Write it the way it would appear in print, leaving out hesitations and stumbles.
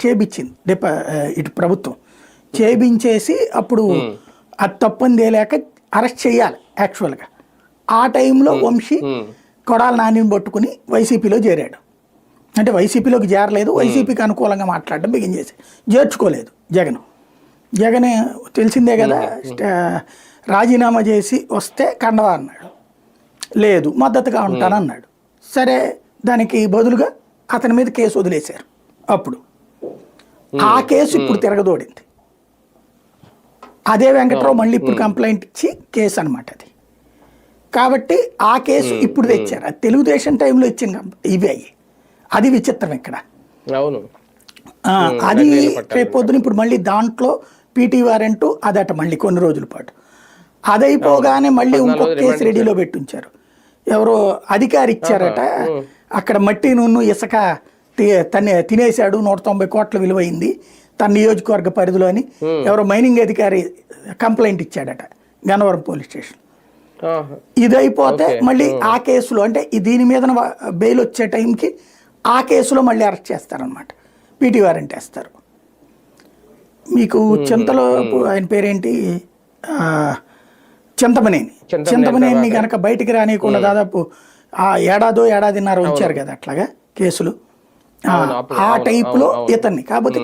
చేపించింది ఇటు ప్రభుత్వం చేపించేసి అప్పుడు అది తప్పని తేలేక అరెస్ట్ చేయాలి యాక్చువల్గా. ఆ టైంలో వంశీ కొడాల నానిని పట్టుకుని వైసీపీలో చేరాడు. అంటే వైసీపీలోకి చేరలేదు, వైసీపీకి అనుకూలంగా మాట్లాడడం బిగిన్ చేసి చేర్చుకోలేదు జగన్ తెలిసిందే కదా. రాజీనామా చేసి వస్తే కండవా అన్నాడు, లేదు మద్దతుగా ఉంటానన్నాడు. సరే దానికి బదులుగా అతని మీద కేసు వదిలేశారు. అప్పుడు ఆ కేసు ఇప్పుడు తిరగదోడింది. అదే వెంకట్రావు మళ్ళీ ఇప్పుడు కంప్లైంట్ ఇచ్చి కేసు అనమాట అది. కాబట్టి ఆ కేసు ఇప్పుడు తెచ్చారు. అది తెలుగుదేశం టైంలో ఇచ్చిన ఇవి అయ్యి, అది విచిత్రం ఇక్కడ. అవును, అది రేపొద్దున ఇప్పుడు మళ్ళీ దాంట్లో పీటీ వారెంట్ అదట మళ్ళీ కొన్ని రోజుల పాటు. అదైపోగానే మళ్ళీ ఇంకొక కేసు రెడీలో పెట్టించారు. ఎవరో అధికారి ఇచ్చారట, అక్కడ మట్టి నూనె ఇసుక తినేశాడు, 190 కోట్ల విలువైంది తన నియోజకవర్గ పరిధిలో అని ఎవరో మైనింగ్ అధికారి కంప్లైంట్ ఇచ్చాడట గన్నవరం పోలీస్ స్టేషన్. ఇది అయిపోతే మళ్ళీ ఆ కేసులో అంటే దీని మీద బెయిల్ వచ్చే టైంకి ఆ కేసులో మళ్ళీ అరెస్ట్ చేస్తారనమాట, పీటీ వారెంట్ వేస్తారు. మీకు చింతలో ఆయన పేరేంటి, చింతమనేని కనుక బయటికి రానియకుండా దాదాపు ఏడాదిన్నర ఉంచారు కదా అట్లాగా కేసులు. ఆ టైప్లో ఇతన్ని. కాకపోతే